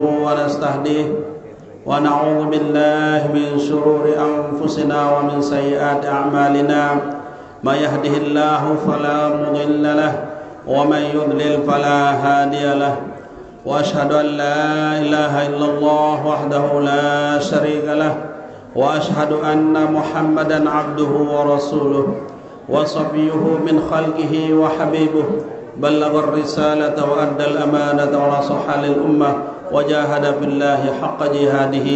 ونستهديه ونعوذ بالله من شرور أنفسنا ومن سيئات أعمالنا من يهده الله فلا مضل له ومن يضلل فلا هادي له وأشهد أن لا إله إلا الله وحده لا شريك له وأشهد أن محمدا عبده ورسوله وصفيه من خلقه وحبيبه بلغ الرسالة وأدى الأمانة ونصح للأمة وجاهد في الله حق جهاده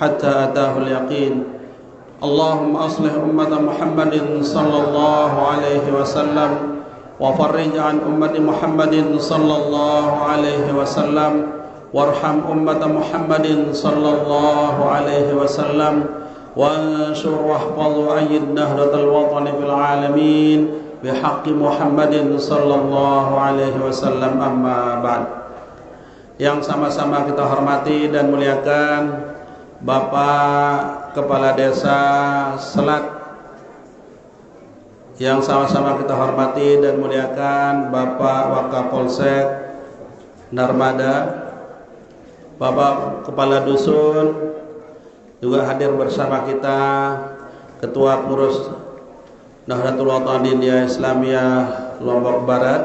حتى أتاه اليقين اللهم أصلح أمة محمد صلى الله عليه وسلم وفرج عن أمة محمد صلى الله عليه وسلم وارحم أمة محمد صلى الله عليه وسلم وانشر واحفظ وأيد نهضة الوطن في العالمين بحق محمد صلى الله عليه wasallam amma ba'd. Yang sama-sama kita hormati dan muliakan Bapak Kepala Desa Selat, yang sama-sama kita hormati dan muliakan Bapak Wakapolsek Narmada, Bapak Kepala Dusun, juga hadir bersama kita Ketua Pengurus Nahdlatul Wathaniyyah Islamiyah Lombok Barat,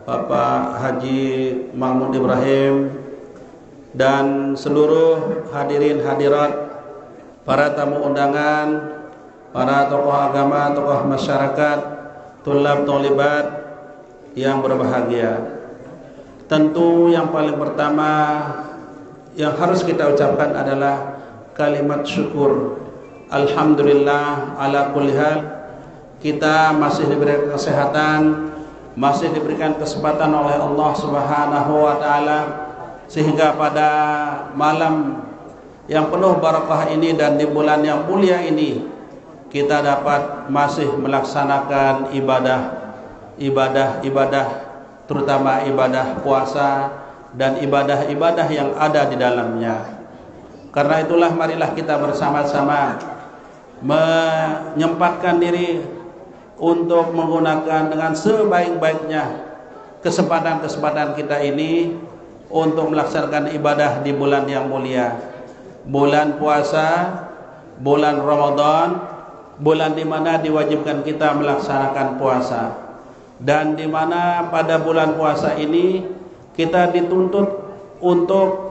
Bapak Haji Mahmud Ibrahim, dan seluruh hadirin hadirat, para tamu undangan, para tokoh agama, tokoh masyarakat, tulab tolibat yang berbahagia. Tentu yang paling pertama yang harus kita ucapkan adalah kalimat syukur. Alhamdulillah ala kulli hal, kita masih diberikan kesehatan, masih diberikan kesempatan oleh Allah Subhanahu wa taala, sehingga pada malam yang penuh barakah ini dan di bulan yang mulia ini kita dapat masih melaksanakan ibadah, terutama ibadah puasa dan ibadah-ibadah yang ada di dalamnya. Karena itulah marilah kita bersama-sama menyempatkan diri untuk menggunakan dengan sebaik-baiknya kesempatan-kesempatan kita ini untuk melaksanakan ibadah di bulan yang mulia, bulan puasa, bulan Ramadan, bulan di mana diwajibkan kita melaksanakan puasa, dan di mana pada bulan puasa ini kita dituntut untuk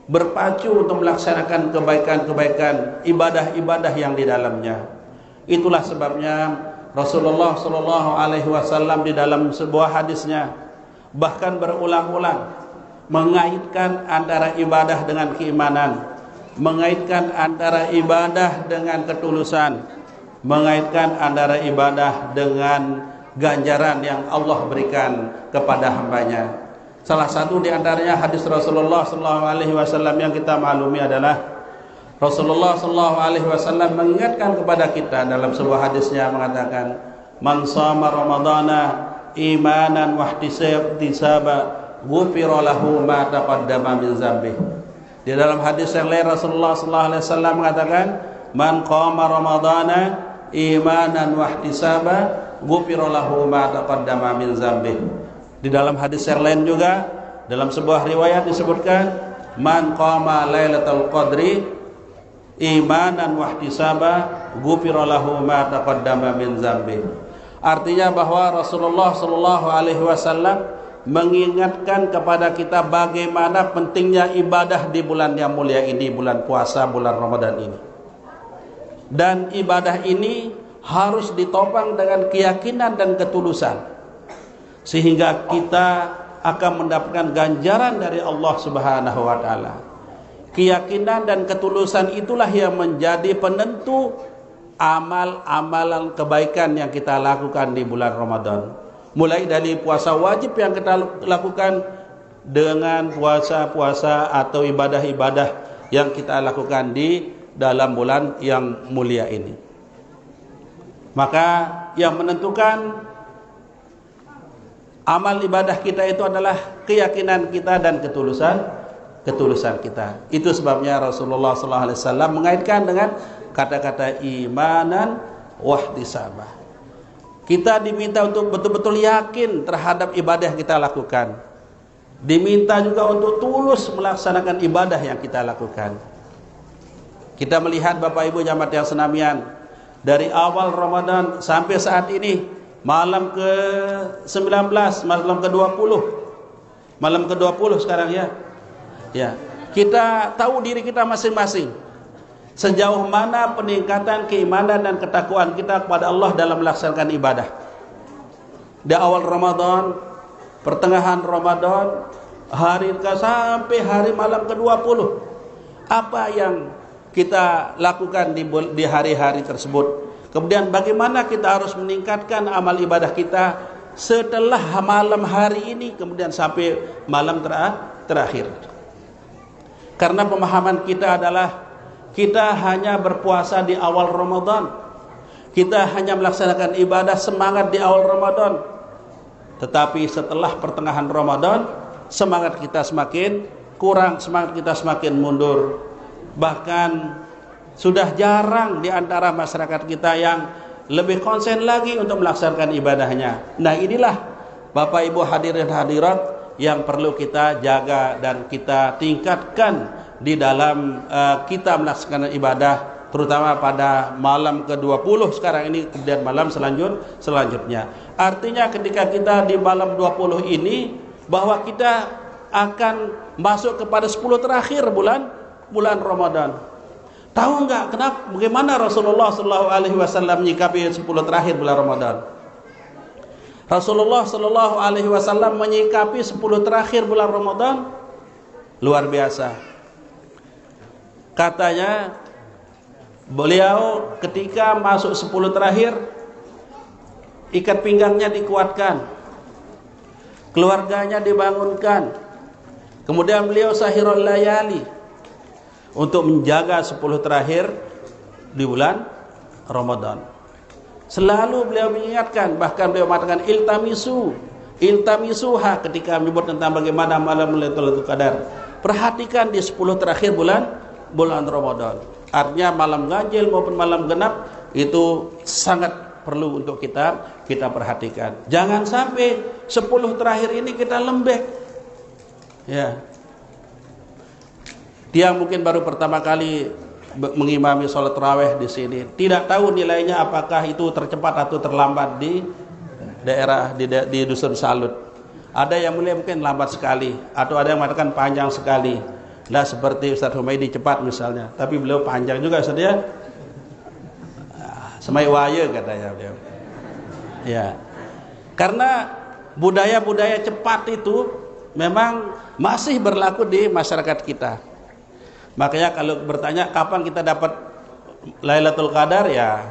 berpacu untuk melaksanakan kebaikan-kebaikan, ibadah-ibadah yang di dalamnya. Itulah sebabnya Rasulullah Shallallahu Alaihi Wasallam di dalam sebuah hadisnya bahkan berulang-ulang mengaitkan antara ibadah dengan keimanan, mengaitkan antara ibadah dengan ketulusan, mengaitkan antara ibadah dengan ganjaran yang Allah berikan kepada hambanya. Salah satu di antaranya hadis Rasulullah Sallallahu Alaihi Wasallam yang kita maklumi adalah Rasulullah Sallallahu Alaihi Wasallam mengingatkan kepada kita dalam sebuah hadisnya mengatakan, "Man shama Ramadana imanan wa ihtisaba, ghufira lahu ma taqaddama min dzambih." Di dalam hadis yang lain Rasulullah Sallallahu Alaihi Wasallam mengatakan, "Man qama Ramadana imanan wa ihtisaba, ghufira lahu ma taqaddama min dzambih." Di dalam hadis yang lain juga dalam sebuah riwayat disebutkan, "Man qama lailatul qadri imanan wa ihtisaba, ghufira lahu ma taqaddama min dzambih." Artinya bahwa Rasulullah sallallahu alaihi wasallam mengingatkan kepada kita bagaimana pentingnya ibadah di bulan yang mulia ini, bulan puasa, bulan Ramadan ini. Dan ibadah ini harus ditopang dengan keyakinan dan ketulusan, sehingga kita akan mendapatkan ganjaran dari Allah Subhanahu wa taala. Keyakinan dan ketulusan itulah yang menjadi penentu amal-amalan kebaikan yang kita lakukan di bulan Ramadan. Mulai dari puasa wajib yang kita lakukan dengan puasa-puasa atau ibadah-ibadah yang kita lakukan di dalam bulan yang mulia ini. Maka yang menentukan amal ibadah kita itu adalah keyakinan kita dan ketulusan kita. Itu sebabnya Rasulullah SAW mengaitkan dengan kata-kata imanan wahtisabah. Kita diminta untuk betul-betul yakin terhadap ibadah yang kita lakukan. diminta juga untuk tulus melaksanakan ibadah yang kita lakukan. Kita melihat Bapak Ibu jamaah yang senamian, dari awal Ramadan sampai saat ini, malam ke-19, malam ke-20, malam ke-20 sekarang ya. Ya, kita tahu diri kita masing-masing sejauh mana peningkatan keimanan dan ketakwaan kita kepada Allah dalam melaksanakan ibadah. Di awal Ramadan, pertengahan Ramadan, hari sampai hari malam ke-20, apa yang kita lakukan di hari-hari tersebut. Kemudian bagaimana kita harus meningkatkan amal ibadah kita setelah malam hari ini, kemudian sampai malam terakhir. Karena pemahaman kita adalah kita hanya berpuasa di awal Ramadan, kita hanya melaksanakan ibadah semangat di awal Ramadan, tetapi setelah pertengahan Ramadan semangat kita semakin kurang, semangat kita semakin mundur. Bahkan sudah jarang di antara masyarakat kita yang lebih konsen lagi untuk melaksanakan ibadahnya. Nah, inilah Bapak Ibu hadirin hadirat yang perlu kita jaga dan kita tingkatkan di dalam kita melaksanakan ibadah, terutama pada malam ke-20 sekarang ini, kemudian malam selanjutnya. Artinya ketika kita di malam 20 ini, bahwa kita akan masuk kepada 10 terakhir bulan Ramadan. Tahu enggak bagaimana Rasulullah SAW menyikapi 10 terakhir bulan Ramadan? Rasulullah SAW menyikapi 10 terakhir bulan Ramadan luar biasa. Katanya beliau ketika masuk 10 terakhir, ikat pinggangnya dikuatkan, keluarganya dibangunkan, kemudian beliau sahirul layali untuk menjaga 10 terakhir di bulan Ramadan. Selalu beliau mengingatkan, bahkan beliau mengatakan iltamisuha ketika menyebut tentang bagaimana malam Lailatul Qadar. Perhatikan di 10 terakhir bulan Ramadan. Artinya malam ganjil maupun malam genap itu sangat perlu untuk kita perhatikan. Jangan sampai 10 terakhir ini kita lembek. Ya. Dia mungkin baru pertama kali mengimami sholat tarawih di sini, tidak tahu nilainya apakah itu tercepat atau terlambat di daerah di dusun Salut. Ada yang mulai mungkin lambat sekali, atau ada yang mengatakan panjang sekali. Nah, seperti Ustaz Humaydi cepat misalnya, tapi beliau panjang juga Ustaz ya. Semai waya katanya beliau. Ya. Karena budaya-budaya cepat itu memang masih berlaku di masyarakat kita. Makanya kalau bertanya kapan kita dapat Lailatul Qadar, ya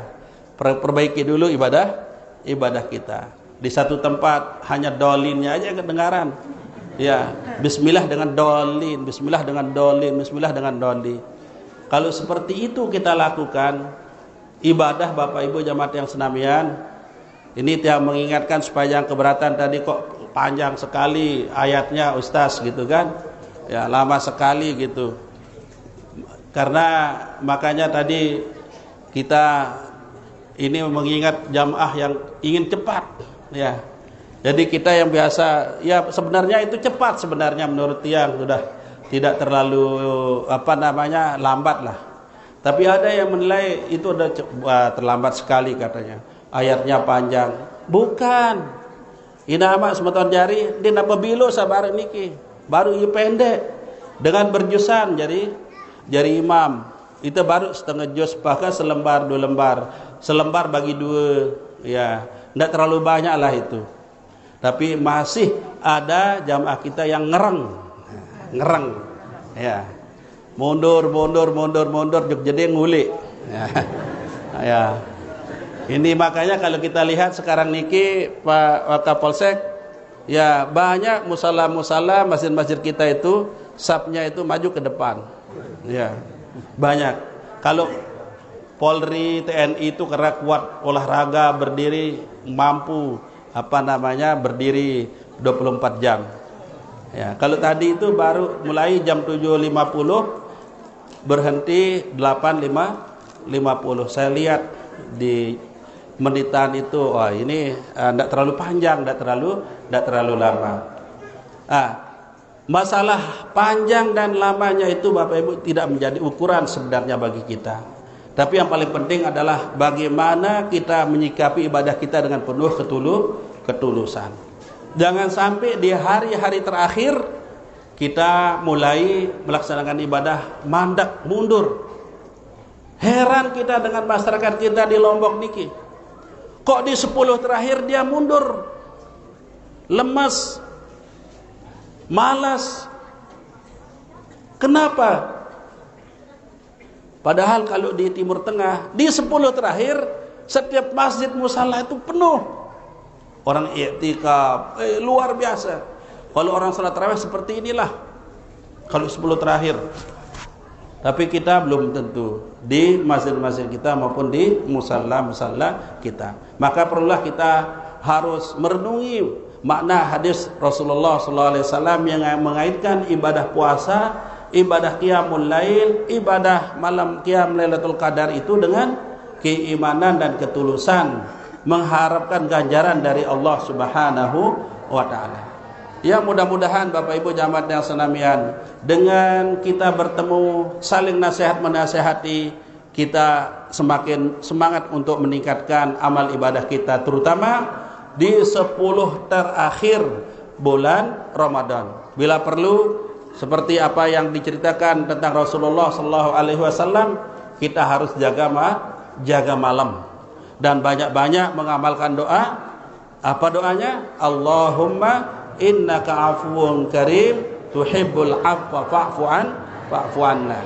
perbaiki dulu ibadah kita. Di satu tempat hanya dolinnya aja kedengaran. Ya, bismillah dengan dolin, bismillah dengan dolin, bismillah dengan dolin. Kalau seperti itu kita lakukan ibadah, Bapak Ibu jamaah yang senamian, ini yang mengingatkan supaya yang keberatan tadi kok panjang sekali ayatnya Ustaz gitu kan. Ya, lama sekali gitu. Karena makanya tadi kita ini mengingat jamaah yang ingin cepat, ya. Jadi kita yang biasa, ya sebenarnya itu cepat sebenarnya menurut tiang, sudah tidak terlalu lambat lah. Tapi ada yang menilai itu udah terlambat sekali katanya. Ayatnya panjang. Bukan. Ina amak semeton jari, din apa bilo sabar niki. Baru i pendek dengan berjusan jari imam itu baru setengah juz, bahkan selembar 2 lembar, selembar bagi 2, ya tidak terlalu banyak lah itu. Tapi masih ada jamaah kita yang ngereng, ya mundur jadi ngulik, ya. Ini makanya kalau kita lihat sekarang niki Pak Kapolsek, ya banyak musala masjid-masjid kita itu sapnya itu maju ke depan. Ya, banyak. Kalau Polri, TNI itu karena kuat olahraga berdiri, mampu berdiri 24 jam. Ya, kalau tadi itu baru mulai jam 7.50 berhenti 8.50. Saya lihat di menitan itu, ini tidak terlalu panjang, tidak terlalu lama. Masalah panjang dan lamanya itu Bapak Ibu tidak menjadi ukuran sebenarnya bagi kita. Tapi yang paling penting adalah bagaimana kita menyikapi ibadah kita dengan penuh ketulusan. Jangan sampai di hari-hari terakhir kita mulai melaksanakan ibadah mandek, mundur. Heran kita dengan masyarakat kita di Lombok niki. Kok di 10 terakhir dia mundur, lemas, malas. Kenapa? Padahal kalau di Timur Tengah, di 10 terakhir setiap masjid musala itu penuh. Orang i'tikaf, luar biasa. Kalau orang salat tarawih seperti inilah kalau 10 terakhir. Tapi kita belum tentu di masjid-masjid kita maupun di musalla-musalla kita. Maka perlulah kita harus merenungi makna hadis Rasulullah SAW yang mengaitkan ibadah puasa, ibadah qiyamul lail, ibadah malam qiyam Lailatul Qadar itu dengan keimanan dan ketulusan, mengharapkan ganjaran dari Allah Subhanahu wa taala. Ya, mudah-mudahan Bapak Ibu jamaah yang senamian, dengan kita bertemu saling nasihat menasihati, kita semakin semangat untuk meningkatkan amal ibadah kita, terutama di 10 terakhir bulan Ramadan. Bila perlu, seperti apa yang diceritakan tentang Rasulullah SAW, kita harus jaga malam dan banyak-banyak mengamalkan doa. Apa doanya? Allahumma innaka afuwun karim tuhibbul afwa fa'fu anna.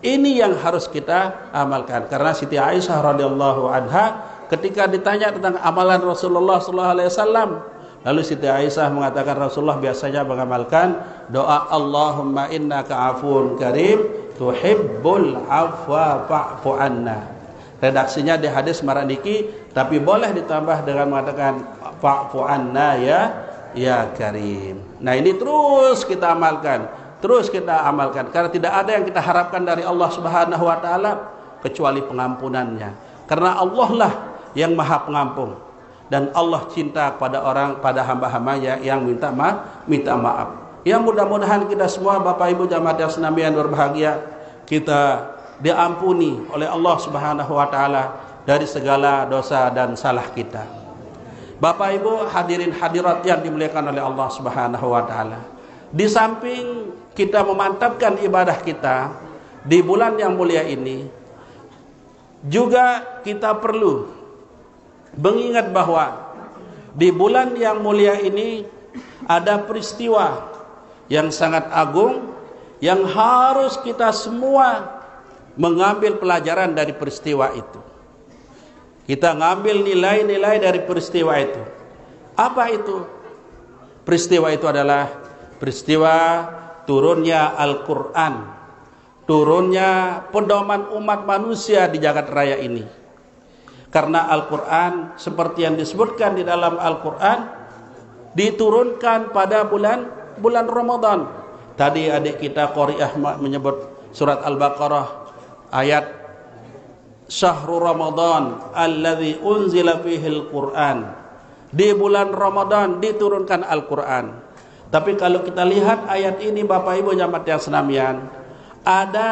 Ini yang harus kita amalkan, karena Siti Aisyah radhiyallahu anha ketika ditanya tentang amalan Rasulullah SAW, lalu Siti Aisyah mengatakan Rasulullah biasanya mengamalkan doa Allahumma innaka afuwun karim tuhibbul afwa fa'fu anna. Redaksinya di hadis Maraniki, tapi boleh ditambah dengan mengatakan fa'fu anna ya karim. Nah, ini terus kita amalkan, karena tidak ada yang kita harapkan dari Allah Subhanahu wa taala kecuali pengampunannya. Karena Allah lah yang Maha Pengampun, dan Allah cinta pada hamba-hambanya yang minta maaf. Ya, mudah-mudahan kita semua Bapak Ibu jamaah yang senamian berbahagia, kita diampuni oleh Allah Subhanahu wa taala dari segala dosa dan salah kita. Bapak Ibu hadirin hadirat yang dimuliakan oleh Allah Subhanahu wa taala, di samping kita memantapkan ibadah kita di bulan yang mulia ini, juga kita perlu mengingat bahwa di bulan yang mulia ini ada peristiwa yang sangat agung yang harus kita semua mengambil pelajaran dari peristiwa itu. Kita ngambil nilai-nilai dari peristiwa itu. Apa itu? Peristiwa itu adalah peristiwa turunnya Al-Quran, turunnya pedoman umat manusia di jagat raya ini. Karena Al-Quran seperti yang disebutkan di dalam Al-Quran diturunkan pada bulan Ramadan. Tadi adik kita Qoriah menyebut surat Al-Baqarah ayat Syahrul Ramadan alladzi unzila fihil Qur'an. Di bulan Ramadan diturunkan Al-Quran. Tapi kalau kita lihat ayat ini Bapak Ibu jamaah yang senamian, ada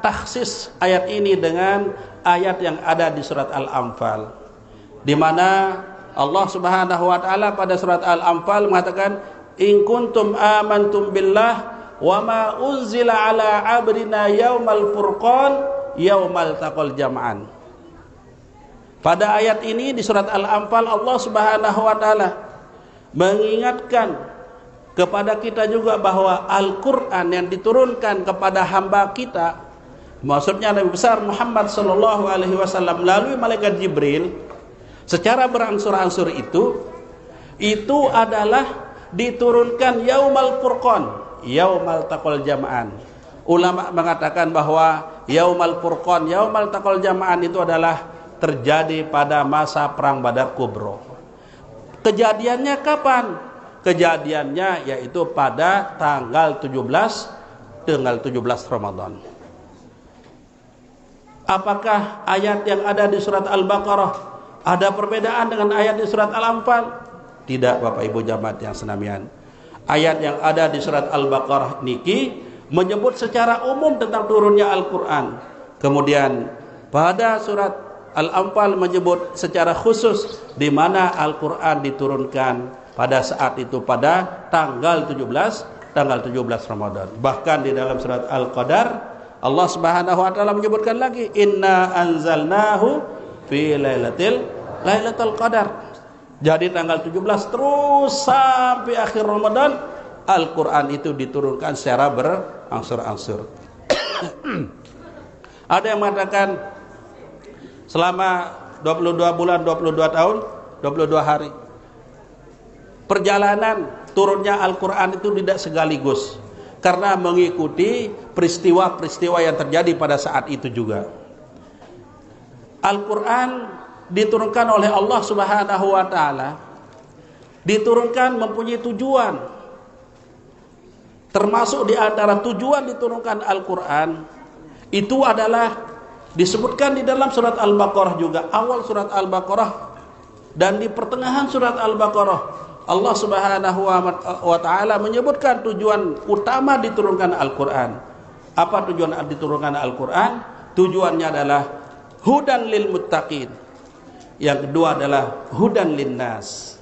takhsis ayat ini dengan ayat yang ada di surat Al-Anfal, di mana Allah Subhanahu wa taala pada surat Al-Anfal mengatakan in kuntum amantum billah wa ma unzila ala abdina yaumal furqan yaumal taqal jam'an. Pada ayat ini di surat Al-Anfal Allah Subhanahu wa taala mengingatkan kepada kita juga bahwa Al-Qur'an yang diturunkan kepada hamba kita, maksudnya Nabi besar Muhammad sallallahu alaihi wasallam melalui malaikat Jibril secara berangsur-angsur itu adalah diturunkan yaumal furqan, yaumal taqal jam'an. Ulama mengatakan bahwa yaumal furqan, yaumal taqal jam'an itu adalah terjadi pada masa perang Badar Kubro. Kejadiannya kapan? Kejadiannya yaitu pada tanggal 17 Ramadan. Apakah ayat yang ada di surat Al-Baqarah ada perbedaan dengan ayat di surat Al-Anfal? Tidak Bapak Ibu jamaah yang senamian. ayat yang ada di surat Al-Baqarah niki menyebut secara umum tentang turunnya Al-Quran. Kemudian pada surat Al-Anfal menyebut secara khusus di mana Al-Quran diturunkan pada saat itu, pada tanggal 17 Ramadan. Bahkan di dalam surat Al-Qadar Allah Subhanahu wa taala menyebutkan lagi, inna anzalnahu fi lailatul qadar. Jadi tanggal 17 terus sampai akhir Ramadan Al-Quran itu diturunkan secara berangsur-angsur. Ada yang mengatakan selama 22 bulan, 22 tahun, 22 hari. Perjalanan turunnya Al-Quran itu tidak sekaligus, karena mengikuti peristiwa-peristiwa yang terjadi pada saat itu juga. Al-Quran diturunkan oleh Allah Subhanahu wa taala, diturunkan mempunyai tujuan. Termasuk di antara tujuan diturunkan Al-Quran itu adalah disebutkan di dalam surat Al-Baqarah juga, awal surat Al-Baqarah dan di pertengahan surat Al-Baqarah Allah Subhanahu wa taala menyebutkan tujuan utama diturunkan Al-Quran. Apa tujuan diturunkan Al-Quran? Tujuannya adalah hudan lil muttaqin. Yang kedua adalah hudan linnas.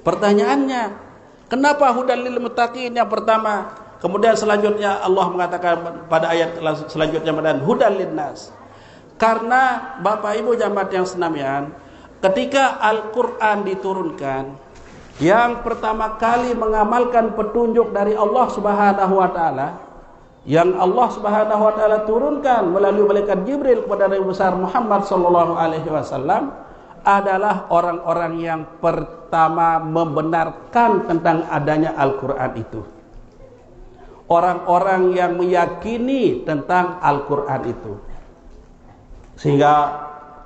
Pertanyaannya, kenapa hudan lil muttaqin yang pertama? Kemudian selanjutnya Allah mengatakan pada ayat selanjutnya dan hudan linnas. Karena Bapak Ibu jamaah yang senamian, ketika Al-Quran diturunkan, yang pertama kali mengamalkan petunjuk dari Allah Subhanahu wa taala, yang Allah Subhanahu wa taala turunkan melalui malaikat Jibril kepada Nabi besar Muhammad sallallahu alaihi wasallam, adalah orang-orang yang pertama membenarkan tentang adanya Al-Quran itu. Orang-orang yang meyakini tentang Al-Quran itu. Sehingga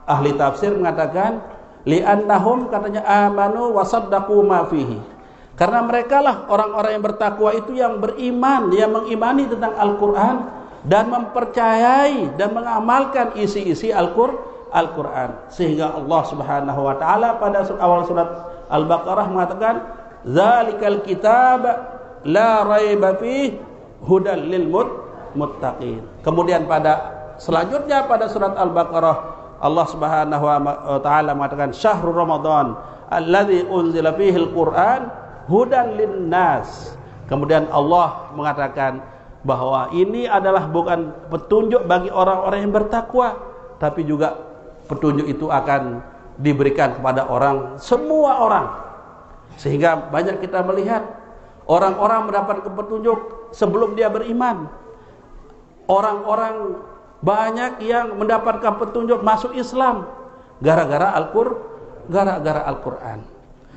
ahli tafsir mengatakan, li'annahum, katanya, amanu wa saddaqu ma fihi. Karena mereka lah orang-orang yang bertakwa itu yang beriman, yang mengimani tentang Al-Quran dan mempercayai dan mengamalkan isi-isi Al-Quran. Sehingga Allah Subhanahu wa taala pada awal surat Al-Baqarah mengatakan, zalikal kitab la raiba fihi hudan lil muttaqin. Kemudian pada selanjutnya pada surat Al-Baqarah Allah Subhanahu wa taala mengatakan, syahrul ramadan alladzi unzila fihi al-Qur'an hudan linnas. Kemudian Allah mengatakan bahwa ini adalah bukan petunjuk bagi orang-orang yang bertakwa, tapi juga petunjuk itu akan diberikan kepada orang, semua orang. Sehingga banyak kita melihat orang-orang mendapatkan petunjuk sebelum dia beriman. Orang-orang banyak yang mendapatkan petunjuk masuk Islam gara-gara Al-Quran.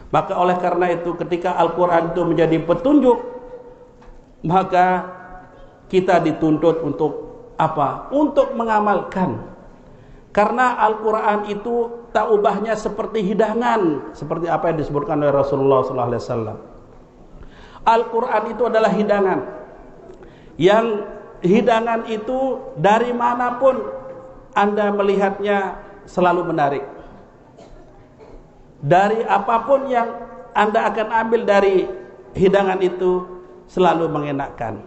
Maka oleh karena itu ketika Al-Quran itu menjadi petunjuk, maka kita dituntut untuk apa? Untuk mengamalkan. Karena Al-Quran itu tak ubahnya seperti hidangan, seperti apa yang disebutkan oleh Rasulullah SAW. Al-Quran itu adalah hidangan. Yang hidangan itu dari manapun Anda melihatnya selalu menarik. Dari apapun yang Anda akan ambil dari hidangan itu selalu mengenakkan.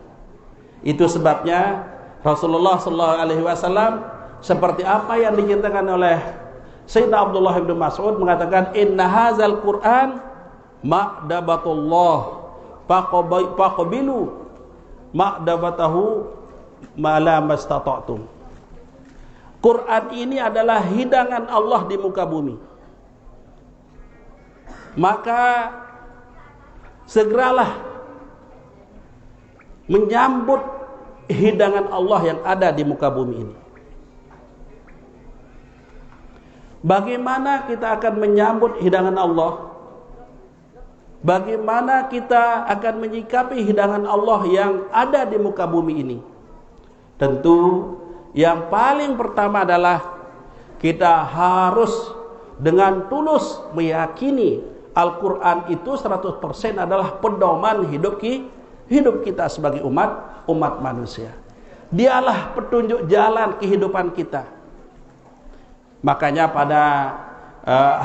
Itu sebabnya Rasulullah SAW seperti apa yang diceritakan oleh Sayyidina Abdullah bin Mas'ud mengatakan, inna hazal Qur'an ma'dabatullah faqabilu ma'dabatahu ma'la mastata'tum. Quran ini adalah hidangan Allah di muka bumi. Maka segeralah menyambut hidangan Allah yang ada di muka bumi ini. Bagaimana kita akan menyambut hidangan Allah? Bagaimana kita akan menyikapi hidangan Allah yang ada di muka bumi ini? Tentu yang paling pertama adalah kita harus dengan tulus meyakini Al-Quran itu 100% adalah pedoman hidup kita sebagai umat manusia. Dialah petunjuk jalan kehidupan kita. Makanya pada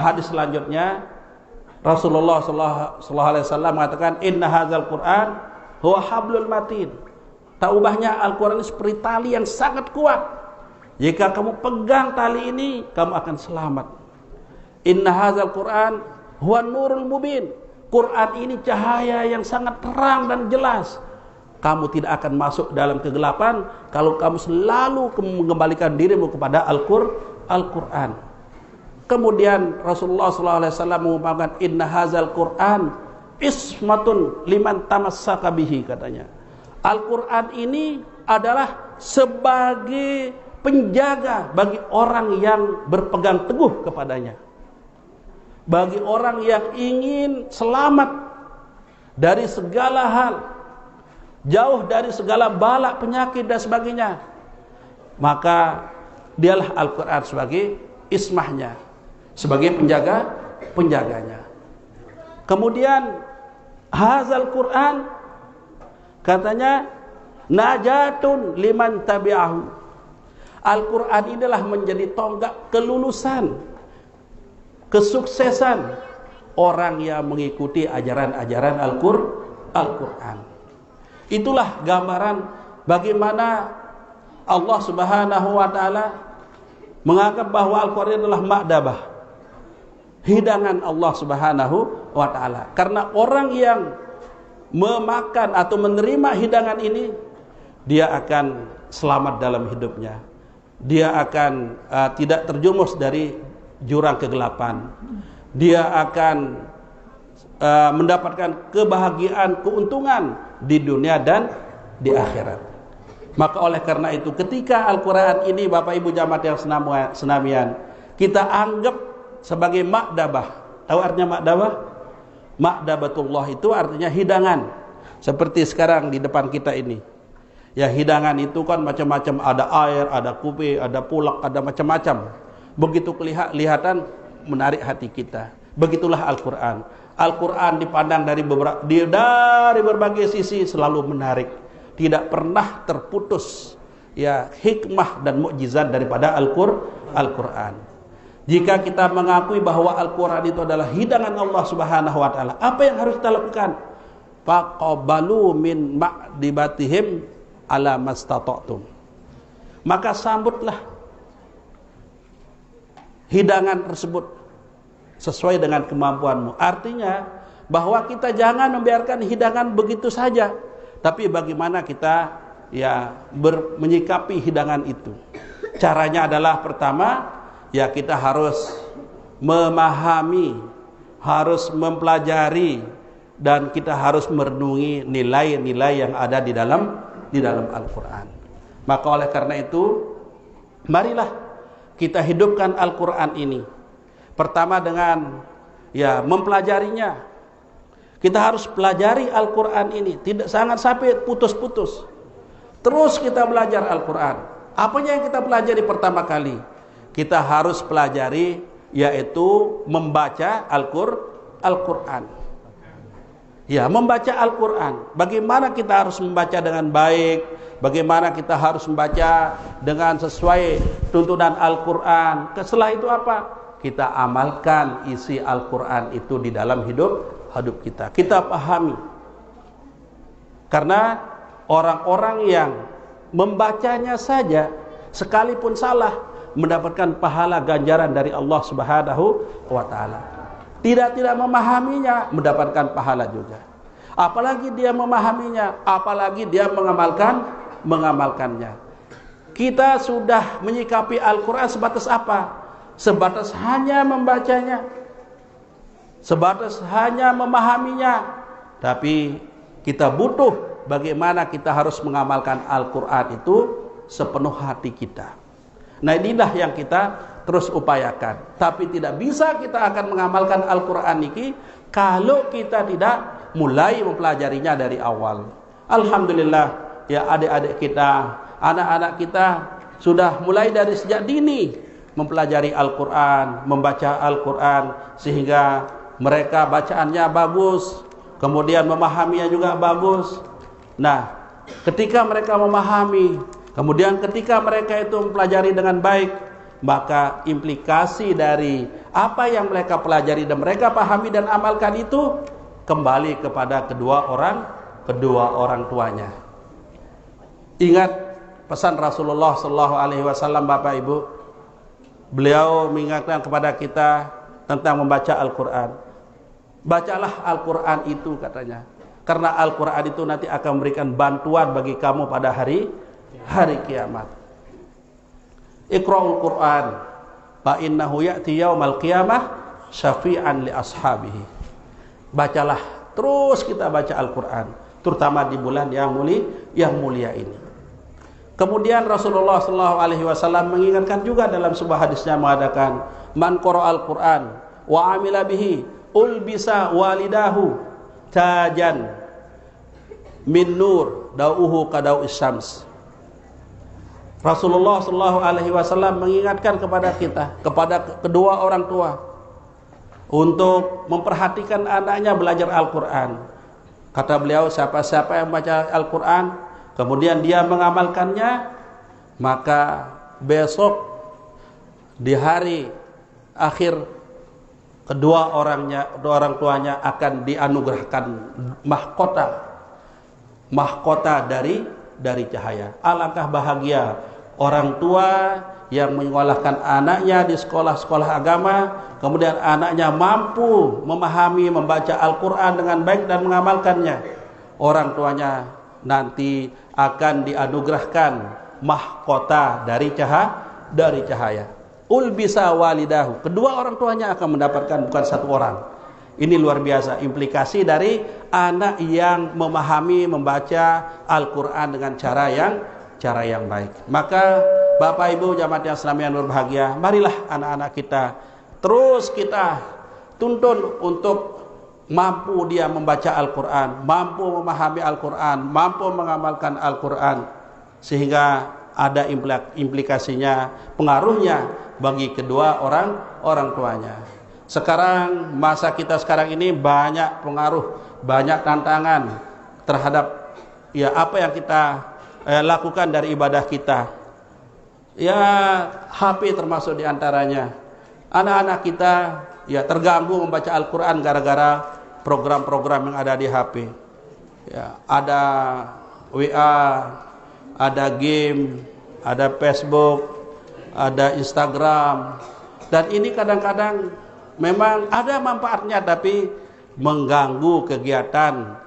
hadis selanjutnya Rasulullah sallallahu alaihi wasallam mengatakan inna hadzal Qur'an huwa hablul matin. Tak ubahnya Al-Quran ini seperti tali yang sangat kuat. Jika kamu pegang tali ini, kamu akan selamat. Inna hadzal Qur'an huwa nurul mubin. Quran ini cahaya yang sangat terang dan jelas. Kamu tidak akan masuk dalam kegelapan kalau kamu selalu mengembalikan dirimu kepada Al-Quran. Kemudian Rasulullah SAW mengumpamakan inna hadzal Qur'an ismatun liman tamassaka bihi, katanya. Al-Quran ini adalah sebagai penjaga bagi orang yang berpegang teguh kepadanya. Bagi orang yang ingin selamat dari segala hal, jauh dari segala bala, penyakit dan sebagainya, maka dialah Al-Quran sebagai ismahnya, sebagai penjaganya. Kemudian hadzal Quran, katanya, najatun liman tabi'ahu. Al-Quran inilah menjadi tonggak kelulusan, kesuksesan orang yang mengikuti ajaran-ajaran Al-Quran. Itulah gambaran bagaimana Allah Subhanahu wa ta'ala menganggap bahwa Al-Quran adalah ma'dabah, hidangan Allah Subhanahu wa ta'ala. Karena orang yang memakan atau menerima hidangan ini, dia akan selamat dalam hidupnya. Dia akan tidak terjumus dari jurang kegelapan. Dia akan mendapatkan kebahagiaan, keuntungan di dunia dan di akhirat. Maka oleh karena itu, ketika Al-Quran ini, Bapak Ibu jamaah yang senamian, kita anggap sebagai ma'dabah. Tahu artinya ma'dabah? Ma'dabatullah itu artinya hidangan. Seperti sekarang di depan kita ini. Ya, hidangan itu kan macam-macam, ada air, ada kupe, ada pulak, ada macam-macam. Begitu kelihatan menarik hati kita. Begitulah Al-Quran. Al-Quran dipandang dari berbagai sisi selalu menarik. Tidak pernah terputus ya hikmah dan mukjizat daripada Al-Quran. Jika kita mengakui bahwa Al-Quran itu adalah hidangan Allah Subhanahu wa ta'ala, apa yang harus kita lakukan? Faqabalu min ma'dibatihim ala mastata'tum. Maka sambutlah hidangan tersebut sesuai dengan kemampuanmu. Artinya bahwa kita jangan membiarkan hidangan begitu saja, tapi bagaimana kita menyikapi hidangan itu. Caranya adalah pertama, ya kita harus memahami, harus mempelajari, dan kita harus merenungi nilai-nilai yang ada di dalam Al-Quran. Maka oleh karena itu, marilah kita hidupkan Al-Quran ini. Pertama dengan mempelajarinya. Kita harus pelajari Al-Quran ini, tidak sangat sampai putus-putus. Terus kita belajar Al-Quran. Apanya yang kita pelajari pertama kali? Kita harus pelajari, yaitu membaca Al-Quran. Ya, membaca Al-Quran. Bagaimana kita harus membaca dengan baik, bagaimana kita harus membaca dengan sesuai tuntunan Al-Quran. Setelah itu apa? Kita amalkan isi Al-Quran itu di dalam hidup kita. Kita pahami. Karena orang-orang yang membacanya saja, sekalipun salah, mendapatkan pahala ganjaran dari Allah Subhanahu wa ta'ala. Tidak memahaminya, mendapatkan pahala juga. Apalagi dia memahaminya, apalagi dia mengamalkannya. Kita sudah menyikapi Al-Quran sebatas apa? Sebatas hanya membacanya, sebatas hanya memahaminya. Tapi kita butuh bagaimana kita harus mengamalkan Al-Quran itu sepenuh hati kita. Nah, inilah yang kita terus upayakan. Tapi tidak bisa kita akan mengamalkan Al-Quran ini kalau kita tidak mulai mempelajarinya dari awal. Alhamdulillah, ya adik-adik kita, anak-anak kita sudah mulai dari sejak dini mempelajari Al-Quran, membaca Al-Quran, sehingga mereka bacaannya bagus, kemudian memahaminya juga bagus. Nah, ketika mereka memahami, kemudian ketika mereka itu mempelajari dengan baik, maka implikasi dari apa yang mereka pelajari dan mereka pahami dan amalkan itu kembali kepada kedua orang tuanya. Ingat pesan Rasulullah sallallahu alaihi wasallam, Bapak Ibu. Beliau mengingatkan kepada kita tentang membaca Al-Qur'an. Bacalah Al-Qur'an itu, katanya. Karena Al-Qur'an itu nanti akan memberikan bantuan bagi kamu pada hari kiamat. Iqra'ul Qur'an fa innahu ya'ti yaumal qiyamah syafi'an li ashabihi. Bacalah, terus kita baca Al-Qur'an, terutama di bulan yang mulia ini. Kemudian Rasulullah sallallahu alaihi wasallam mengingatkan juga dalam sebuah hadisnya mengatakan, man qara'al Qur'an wa amila bihi ulbisa walidahu tajan min nur dauhu kadau isyams. Rasulullah sallallahu alaihi wasallam mengingatkan kepada kita, kepada kedua orang tua, untuk memperhatikan anaknya belajar Al-Qur'an. Kata beliau, siapa-siapa yang baca Al-Qur'an kemudian dia mengamalkannya, maka besok di hari akhir kedua orang tuanya akan dianugerahkan mahkota dari cahaya. Alangkah bahagia orang tua yang menyekolahkan anaknya di sekolah-sekolah agama, kemudian anaknya mampu memahami, membaca Al-Qur'an dengan baik dan mengamalkannya. Orang tuanya nanti akan dianugerahkan mahkota dari cahaya. Ulbisa walidahu, kedua orang tuanya akan mendapatkan, bukan satu orang. Ini luar biasa implikasi dari anak yang memahami, membaca Al-Qur'an dengan cara yang baik. Maka Bapak Ibu jamaah yang Islam yang berbahagia, marilah anak-anak kita terus kita tuntun untuk mampu dia membaca Al-Qur'an, mampu memahami Al-Qur'an, mampu mengamalkan Al-Qur'an, sehingga ada implikasinya, pengaruhnya bagi kedua orang tuanya. Sekarang masa kita sekarang ini banyak pengaruh, banyak tantangan terhadap apa yang kita lakukan dari ibadah kita. HP termasuk diantaranya. Anak-anak kita terganggu membaca Al-Qur'an gara-gara program-program yang ada di HP. Ada WA, ada game, ada Facebook, ada Instagram, dan ini kadang-kadang memang ada manfaatnya tapi mengganggu kegiatan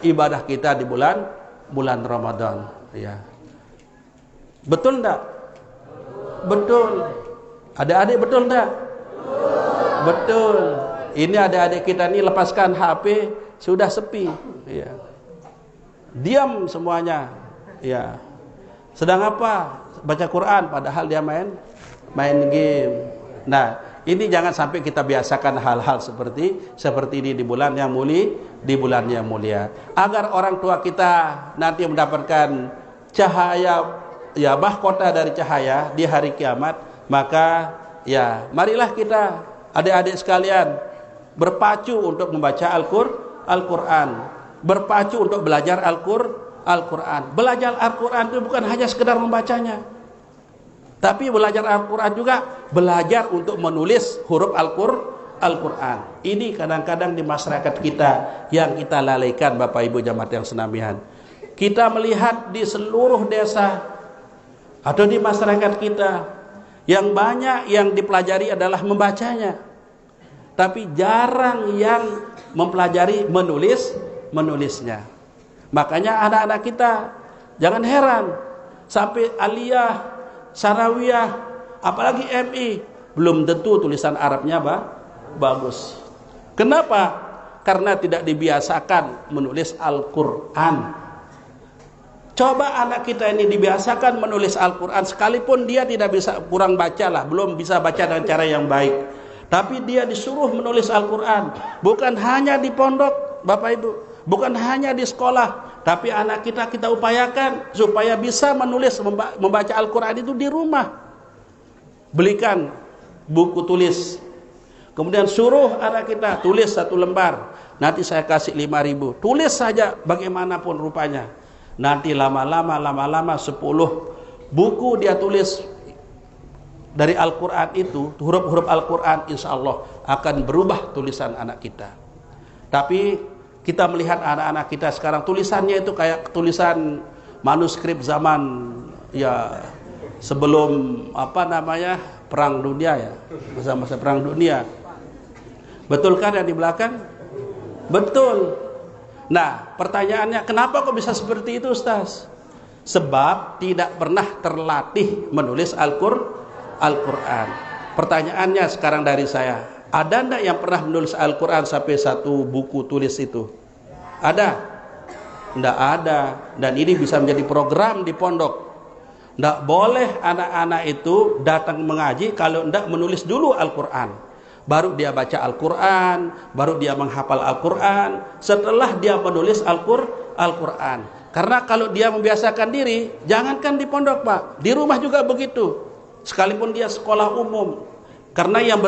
ibadah kita di bulan Ramadan. Betul enggak? Betul. Adik-adik betul enggak? Betul. Ini adik-adik kita ini lepaskan HP sudah sepi. Diam semuanya. Sedang apa? Baca Quran, padahal dia main game. Nah, ini jangan sampai kita biasakan hal-hal seperti ini di bulan yang mulia, agar orang tua kita nanti mendapatkan cahaya, mahkota dari cahaya di hari kiamat. Maka marilah kita adik-adik sekalian berpacu untuk membaca Al-Qur'an, berpacu untuk belajar Al-Qur'an. Belajar Al-Qur'an itu bukan hanya sekedar membacanya, tapi belajar Al-Qur'an juga belajar untuk menulis huruf Al-Qur'an. Ini kadang-kadang di masyarakat kita yang kita lalaikan, Bapak Ibu jamaah yang senamihan. Kita melihat di seluruh desa atau di masyarakat kita yang banyak yang dipelajari adalah membacanya, tapi jarang yang mempelajari menulisnya. Makanya anak-anak kita jangan heran sampai aliyah, sanawiyah, apalagi MI, belum tentu tulisan Arabnya bagus. Kenapa? Karena tidak dibiasakan menulis Al-Qur'an. Coba anak kita ini dibiasakan menulis Al-Qur'an, sekalipun dia tidak bisa, kurang baca lah, belum bisa baca dengan cara yang baik, tapi dia disuruh menulis Al-Qur'an. Bukan hanya di pondok, Bapak Ibu, bukan hanya di sekolah, tapi anak kita upayakan supaya bisa menulis, membaca Al-Qur'an itu di rumah. Belikan buku tulis, kemudian suruh anak kita tulis 1 lembar, nanti saya kasih 5.000, tulis saja bagaimanapun rupanya. Nanti lama-lama 10 buku dia tulis, dari Al-Quran itu, huruf-huruf Al-Quran, insya Allah akan berubah tulisan anak kita. Tapi kita melihat anak-anak kita sekarang tulisannya itu kayak tulisan manuskrip zaman ya sebelum perang dunia ya, masa-masa perang dunia. Betul kan yang di belakang? Betul. Nah, pertanyaannya kenapa kok bisa seperti itu, Ustaz? Sebab tidak pernah terlatih menulis Al-Quran. Pertanyaannya sekarang dari saya, ada enggak yang pernah menulis Al-Quran sampai satu buku tulis itu? Ada? Enggak ada. Dan ini bisa menjadi program di pondok. Enggak boleh anak-anak itu datang mengaji kalau enggak menulis dulu Al-Quran. Baru dia baca Al-Quran, baru dia menghafal Al-Quran, setelah dia menulis Al-Quran. Karena kalau dia membiasakan diri, jangankan di pondok, Pak, di rumah juga begitu. Sekalipun dia sekolah umum, karena yang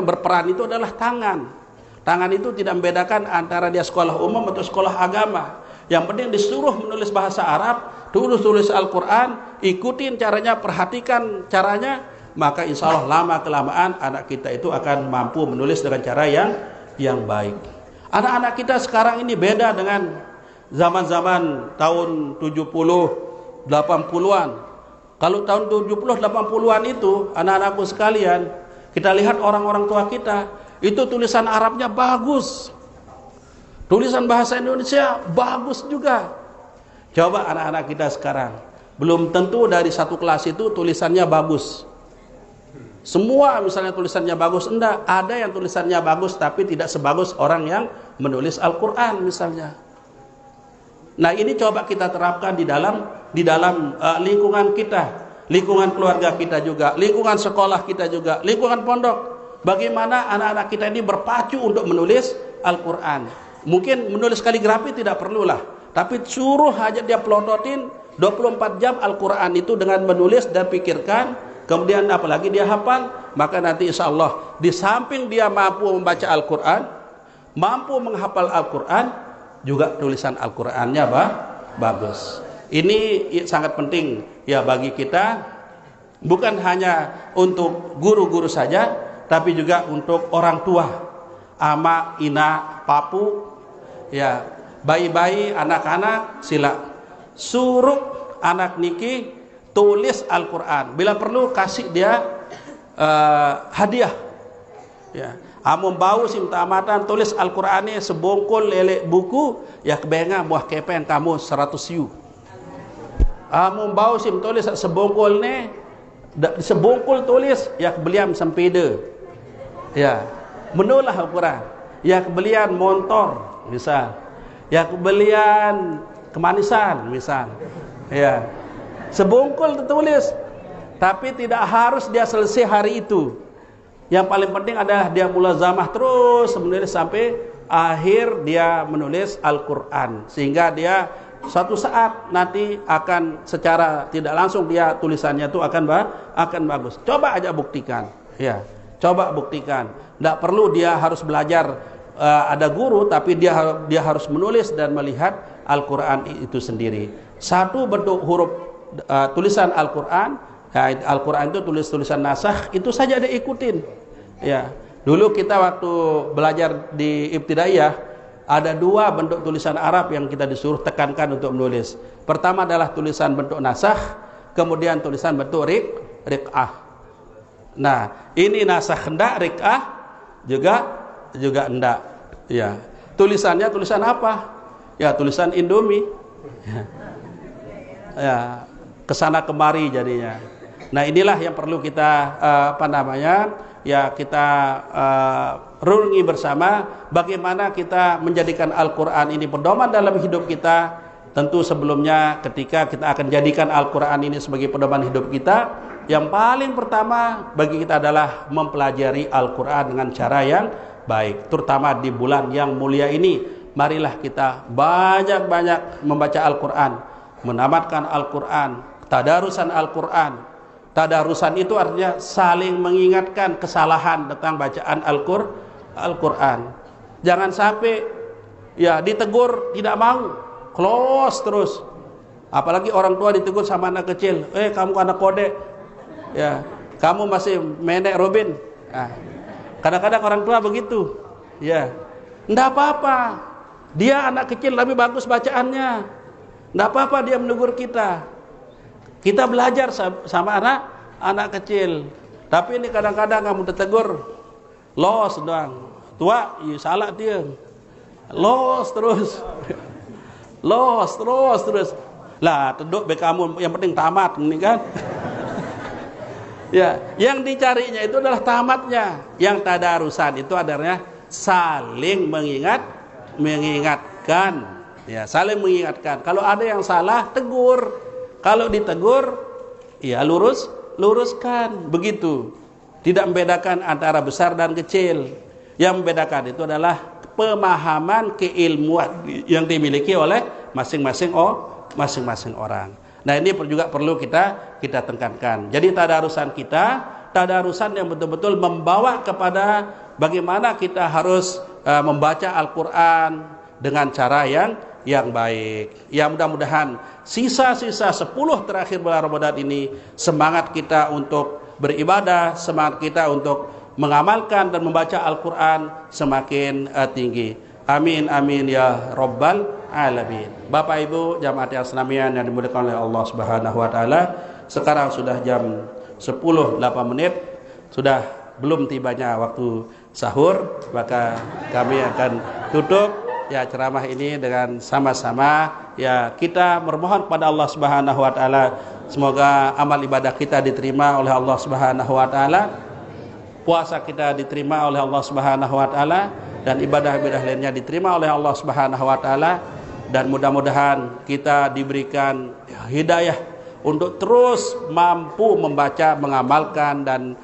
berperan itu adalah tangan. Tangan itu tidak membedakan antara dia sekolah umum atau sekolah agama. Yang penting disuruh menulis bahasa Arab, tulis Al-Quran, ikutin caranya, perhatikan caranya, maka insya Allah lama kelamaan anak kita itu akan mampu menulis dengan cara yang baik. Anak-anak kita sekarang ini beda dengan zaman-zaman tahun 70, 80-an. Kalau tahun 70, 80-an itu, anak-anakku sekalian, kita lihat orang-orang tua kita, itu tulisan Arabnya bagus. Tulisan bahasa Indonesia bagus juga. Coba anak-anak kita sekarang, belum tentu dari satu kelas itu tulisannya bagus. Semua misalnya tulisannya bagus, enggak. Ada yang tulisannya bagus tapi tidak sebagus orang yang menulis Al-Quran misalnya. Nah, ini coba kita terapkan di dalam lingkungan kita, lingkungan keluarga kita juga, lingkungan sekolah kita juga, lingkungan pondok. Bagaimana anak-anak kita ini berpacu untuk menulis Al-Quran. Mungkin menulis kaligrafi tidak perlulah, tapi suruh aja dia pelototin 24 jam Al-Quran itu dengan menulis dan pikirkan, kemudian apalagi dia hafal, maka nanti insya Allah di samping dia mampu membaca Al-Quran, mampu menghafal Al-Quran, juga tulisan Al-Qurannya bagus. Ini sangat penting ya bagi kita, bukan hanya untuk guru-guru saja, tapi juga untuk orang tua, ama, ina, papu, ya, bayi-bayi, anak-anak, sila suruh anak niki tulis Al-Quran. Bila perlu kasih dia hadiah. Ya. Amun bau sim tamatan tulis Al-Qur'ani sebongkol lelek buku ya kebenga buah kepen kamu 100 yu. Amun bau sim tulis sebongkol ne sebongkol tulis ya kebelian sempeda. Ya, menulah Al-Qur'an. Ya kebelian motor misal. Ya kebelian kemanisan misal. Ya. Sebongkol tertulis. Tapi tidak harus dia selesai hari itu. Yang paling penting adalah dia mulazamah terus menulis sampai akhir dia menulis Al-Quran, sehingga dia suatu saat nanti akan secara tidak langsung dia tulisannya itu akan bagus. Coba aja buktikan, ya. Coba buktikan. Tidak perlu dia harus belajar ada guru, tapi dia harus menulis dan melihat Al-Quran itu sendiri. Satu bentuk huruf tulisan Al-Quran. Ya, Al-Quran itu tulisan nasakh, itu saja dia ikutin. Ya, dulu kita waktu belajar di ibtidaiyah ada dua bentuk tulisan Arab yang kita disuruh tekankan untuk menulis. Pertama adalah tulisan bentuk nasakh, kemudian tulisan bentuk riq'ah. Nah, ini nasakh hendak, riq'ah juga hendak. Ya, tulisannya tulisan apa? Ya, tulisan Indomie. Ya, kesana kemari jadinya. Nah, inilah yang perlu kita kita renungi bersama, bagaimana kita menjadikan Al-Quran ini pedoman dalam hidup kita. Tentu sebelumnya ketika kita akan jadikan Al-Quran ini sebagai pedoman hidup kita, yang paling pertama bagi kita adalah mempelajari Al-Quran dengan cara yang baik, terutama di bulan yang mulia ini. Marilah kita banyak-banyak membaca Al-Quran, menamatkan Al-Quran, tadarusan Al-Quran. Tadarusan itu artinya saling mengingatkan kesalahan tentang bacaan Al-Quran. Jangan sampai ya ditegur tidak mau, close terus. Apalagi orang tua ditegur sama anak kecil, kamu anak kode. Ya, kamu masih menek Robin. Nah, kadang-kadang orang tua begitu. Ya, enggak apa-apa. Dia anak kecil tapi bagus bacaannya. Enggak apa-apa dia menegur kita. Kita belajar sama anak kecil. Tapi ini kadang-kadang kamu ditegur, los doang. Tua, iya salah dia. Los terus. Los terus. Lah, teduk be kamu yang penting tamat ini kan. Ya, yang dicarinya itu adalah tamatnya. Yang tadarusan itu adalah saling mengingatkan. Ya, saling mengingatkan. Kalau ada yang salah, tegur. Kalau ditegur, ya luruskan. Begitu. Tidak membedakan antara besar dan kecil. Yang membedakan itu adalah pemahaman keilmuan yang dimiliki oleh masing-masing orang. Nah, ini juga perlu kita tekankan. Jadi tadarusan kita, tadarusan yang betul-betul membawa kepada bagaimana kita harus membaca Al-Quran dengan cara yang baik. Ya, mudah-mudahan sisa-sisa 10 terakhir bulan Ramadan ini semangat kita untuk beribadah, semangat kita untuk mengamalkan dan membaca Al-Quran semakin tinggi. Amin amin ya rabbal alamin. Bapak Ibu jamaah Islamiyah yang dimuliakan oleh Allah Subhanahu wa taala, sekarang sudah jam 10.08, sudah belum tibanya waktu sahur, maka kami akan tutup ya ceramah ini dengan sama-sama ya kita bermohon kepada Allah Subhanahu wa taala semoga amal ibadah kita diterima oleh Allah Subhanahu wa taala, puasa kita diterima oleh Allah Subhanahu wa taala, dan ibadah-ibadah lainnya diterima oleh Allah Subhanahu wa taala, dan mudah-mudahan kita diberikan hidayah untuk terus mampu membaca, mengamalkan dan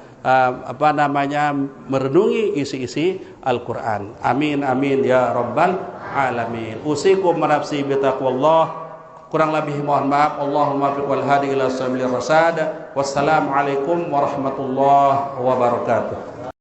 merenungi isi-isi Al-Qur'an. Amin amin ya rabbal alamin. Usikum wa nafsi bi taqwallah. Kurang lebih mohon maaf. Allahumma fiq wal hadi ila sabilir rasyad. Wassalamualaikum warahmatullahi wabarakatuh.